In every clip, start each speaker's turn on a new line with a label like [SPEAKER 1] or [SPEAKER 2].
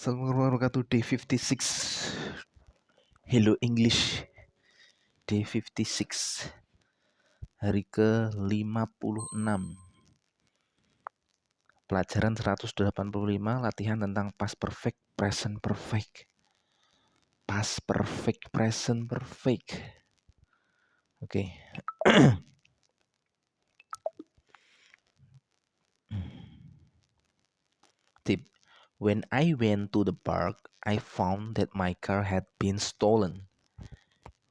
[SPEAKER 1] Assalamualaikum warahmatullahi wabarakatuh. Day 56. Hello English. Day 56. Hari ke-56. Pelajaran 185, latihan tentang past perfect, present perfect. Past perfect, present perfect. Oke. Tip. When I went to the park, I found that my car had been stolen.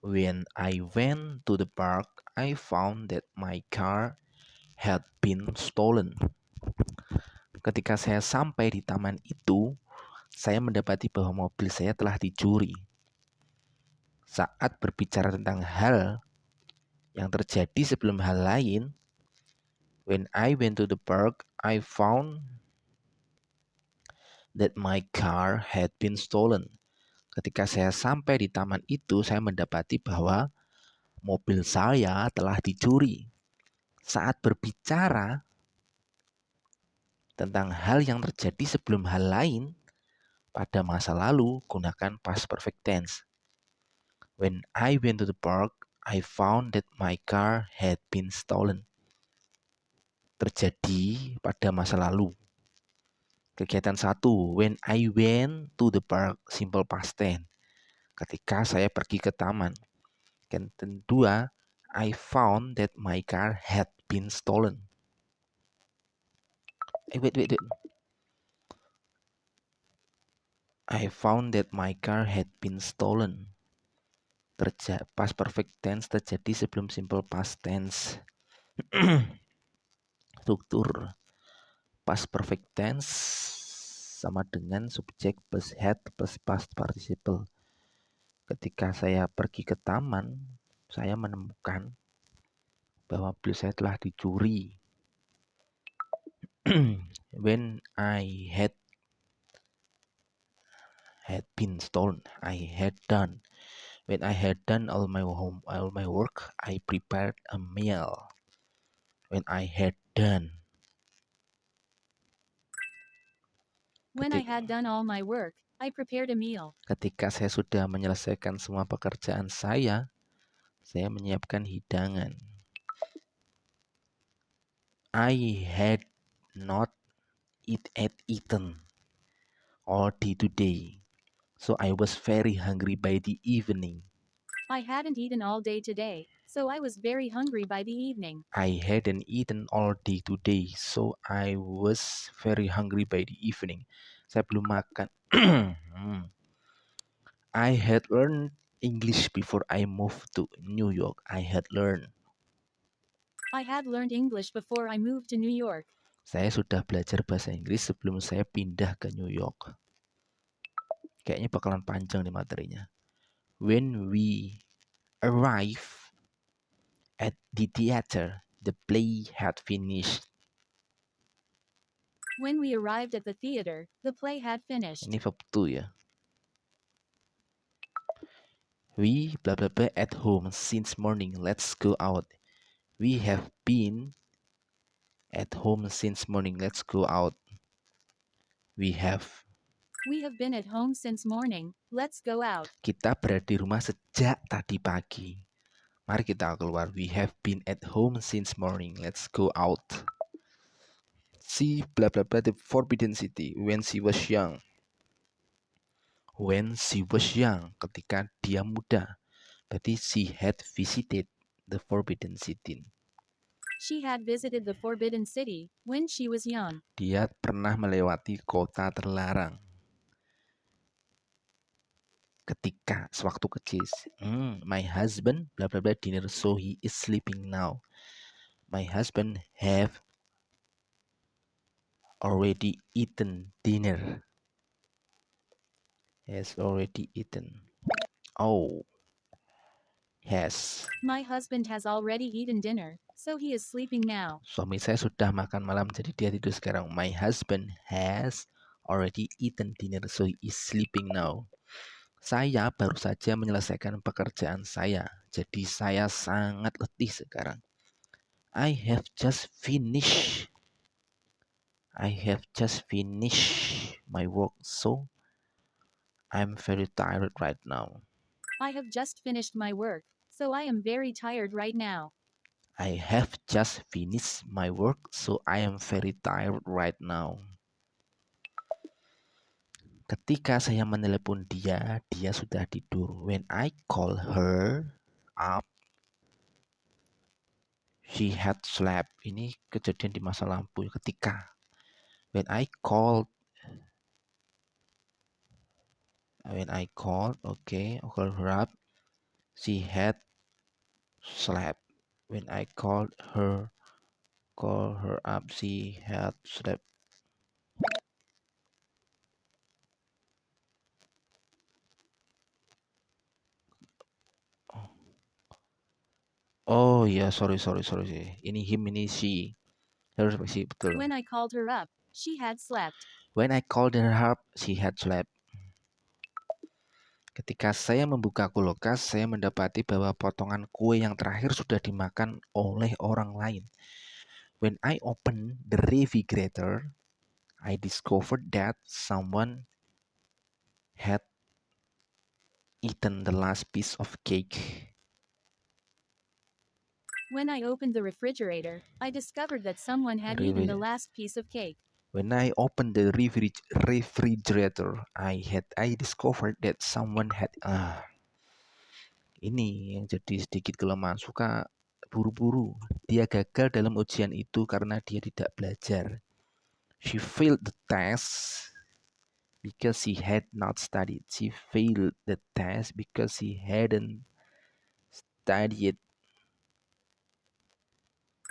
[SPEAKER 1] When I went to the park, I found that my car had been stolen. Ketika saya sampai di taman itu, saya mendapati bahwa mobil saya telah dicuri. Saat berbicara tentang hal yang terjadi sebelum hal lain, when I went to the park, I found that my car had been stolen. Ketika saya sampai di taman itu, saya mendapati bahwa mobil saya telah dicuri. Saat berbicara tentang hal yang terjadi sebelum hal lain pada masa lalu, gunakan past perfect tense. When I went to the park, I found that my car had been stolen. Terjadi pada masa lalu. Kegiatan 1. When I went to the park, simple past tense. Ketika saya pergi ke taman. Kegiatan 2. I found that my car had been stolen. Wait. I found that my car had been stolen. Past perfect tense terjadi sebelum simple past tense. Struktur past perfect tense sama dengan subjek plus had plus past participle. Ketika saya pergi ke taman, saya menemukan bahwa mobil saya telah dicuri. When I had been stolen, I had done. When I had done all my work, I prepared a meal. When I had done.
[SPEAKER 2] When I had done all my work, I prepared a meal.
[SPEAKER 1] Ketika saya sudah menyelesaikan semua pekerjaan saya menyiapkan hidangan. I had not eaten all day today, so I was very hungry by the evening.
[SPEAKER 2] I hadn't eaten all day today, so I was very hungry by the evening.
[SPEAKER 1] I hadn't eaten all day today, so I was very hungry by the evening. Saya belum makan. I had learned English before I moved to New York. I had learned.
[SPEAKER 2] I had learned English before I moved to New York.
[SPEAKER 1] Saya sudah belajar bahasa Inggris sebelum saya pindah ke New York. Kayaknya bakalan panjang nih materinya. When we arrived at the theater, the play had finished.
[SPEAKER 2] When we arrived at the theater, the play had finished.
[SPEAKER 1] Ini verb to ya. We blah blah blah at home since morning. Let's go out. We have been at home since morning. Let's go out. We have
[SPEAKER 2] been at home since morning. Let's go out.
[SPEAKER 1] Kita berada di rumah sejak tadi pagi. Mari kita keluar. We have been at home since morning. Let's go out. She blah blah blah the Forbidden City when she was young. When she was young, ketika dia muda. Berarti she had visited the Forbidden City.
[SPEAKER 2] She had visited the Forbidden City when she was young.
[SPEAKER 1] Dia pernah melewati kota terlarang. Ketika sewaktu kecil. My husband blah blah blah dinner, so he is sleeping now. My husband have already eaten dinner. Has already eaten. Oh. Has.
[SPEAKER 2] My husband has already eaten dinner, so he is sleeping now.
[SPEAKER 1] Suami saya sudah makan malam, jadi dia tidur sekarang. My husband has already eaten dinner, so he is sleeping now. Saya baru saja menyelesaikan pekerjaan saya, jadi saya sangat letih sekarang. I have just finished my work, so I'm very tired right now.
[SPEAKER 2] I have just finished my work, so I am very tired right now.
[SPEAKER 1] I have just finished my work, so I am very tired right now. Ketika saya menelepon dia, dia sudah tidur. When I call her up, she had slept. Ini kejadian di masa lampau. Ketika when I called, okay, I called her up, she had slept. When I call her up, she had slept. Oh ya, sorry. Ini him, ini she. Harus she, betul.
[SPEAKER 2] When I called her up, she had slept.
[SPEAKER 1] When I called her up, she had slept. Ketika saya membuka kulkas, saya mendapati bahwa potongan kue yang terakhir sudah dimakan oleh orang lain. When I opened the refrigerator, I discovered that someone had eaten the last piece of cake.
[SPEAKER 2] When I opened the refrigerator, I discovered that someone had eaten the last piece of cake.
[SPEAKER 1] When I opened the refrigerator, I discovered that someone had ini yang jadi sedikit kelemahan, suka buru-buru. Dia gagal dalam ujian itu karena dia tidak belajar. She failed the test because she had not studied. She failed the test because she hadn't studied.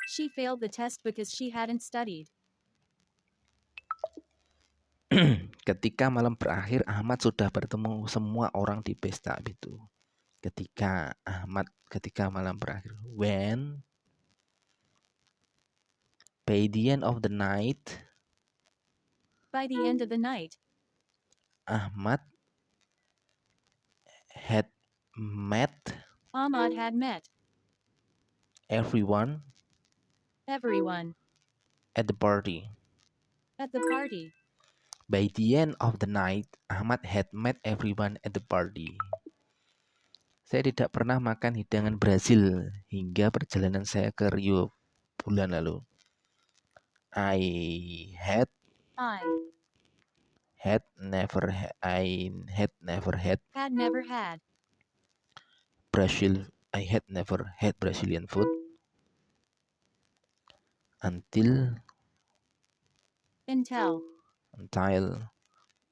[SPEAKER 2] She failed the test because she hadn't studied.
[SPEAKER 1] Ketika malam berakhir, Ahmad sudah bertemu semua orang di pesta itu. Ketika malam berakhir, when by the end of the night,
[SPEAKER 2] By the end of the night,
[SPEAKER 1] Ahmad had met
[SPEAKER 2] Ahmad had met
[SPEAKER 1] everyone
[SPEAKER 2] everyone
[SPEAKER 1] at the party.
[SPEAKER 2] at the party.
[SPEAKER 1] By the end of the night, Ahmad had met everyone at the party. Saya tidak pernah makan hidangan Brazil hingga perjalanan saya ke Rio bulan lalu. I had never had Brazil. I had never had Brazilian food until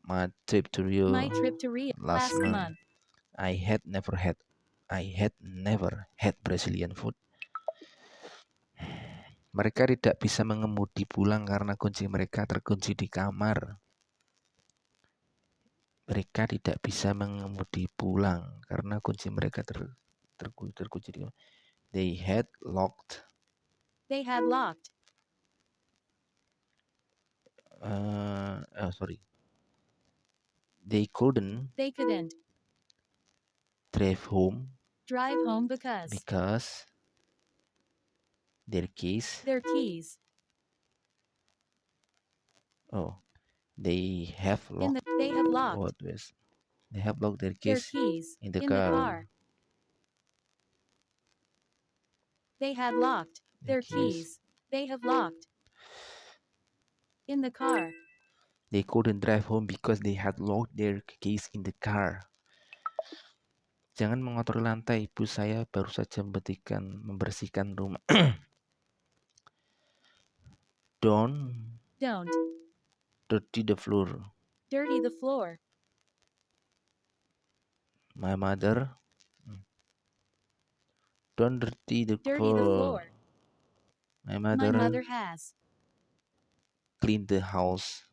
[SPEAKER 1] my trip to Rio last month. I had never had Brazilian food. Mereka tidak bisa mengemudi pulang karena kunci mereka terkunci di kamar. Mereka tidak bisa mengemudi pulang karena kunci mereka terkunci di kamar. They had locked. Sorry. They couldn't drive home because their keys. They have locked. They have locked their keys in the car.
[SPEAKER 2] They had locked their keys. They have locked in the car.
[SPEAKER 1] They couldn't drive home because they had locked their keys in the car. Jangan mengotori lantai, ibu saya baru saja membersihkan rumah. Don't dirty the floor. My mother don't dirty the floor. My mother
[SPEAKER 2] has
[SPEAKER 1] cleaned the house.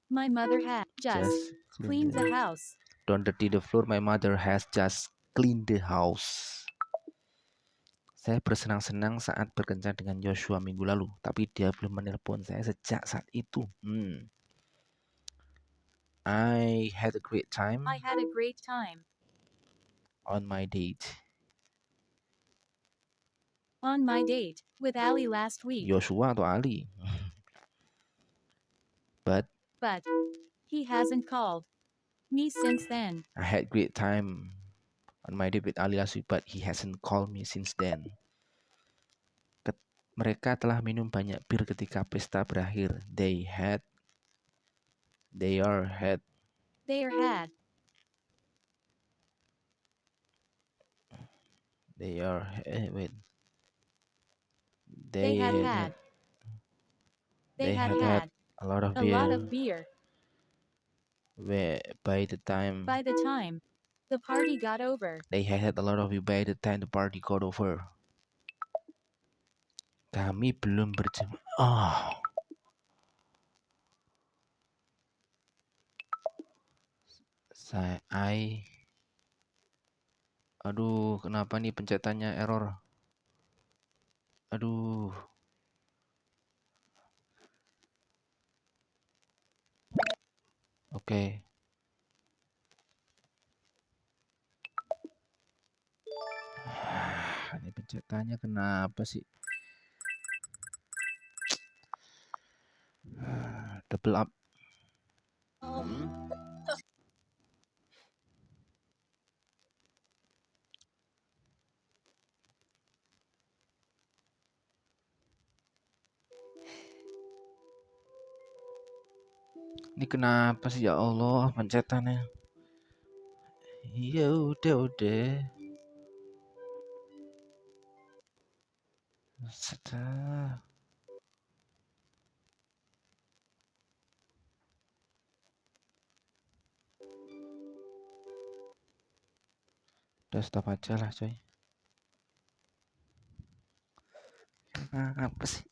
[SPEAKER 2] My mother has just cleaned the house.
[SPEAKER 1] Don't dirty the floor. My mother has just cleaned the house. Saya bersenang-senang saat berkencan dengan Joshua minggu lalu, tapi dia belum menelpon saya sejak saat itu. I had a great time on my date
[SPEAKER 2] with Ali last week.
[SPEAKER 1] Joshua atau Ali?
[SPEAKER 2] but he hasn't called me since then.
[SPEAKER 1] I had great time on my date with Ali last week, but he hasn't called me since then. Mereka telah minum banyak bir ketika pesta berakhir. They are had.
[SPEAKER 2] They are had.
[SPEAKER 1] They are wait.
[SPEAKER 2] They had
[SPEAKER 1] They
[SPEAKER 2] had. They
[SPEAKER 1] they
[SPEAKER 2] had
[SPEAKER 1] had
[SPEAKER 2] had
[SPEAKER 1] a lot of
[SPEAKER 2] a lot
[SPEAKER 1] beer.
[SPEAKER 2] of beer.
[SPEAKER 1] Where by the time
[SPEAKER 2] By the time the party got over,
[SPEAKER 1] they had a lot of beer by the time the party got over. Kami belum berjemaah. Oh, aduh, kenapa nih pencetannya error? Aduh. Oke. Ini pencetannya kenapa sih? Double up. Ini kenapa sih ya Allah pencetannya? Ya udah. Sudah. Udah stop aja lah coy. Apa sih?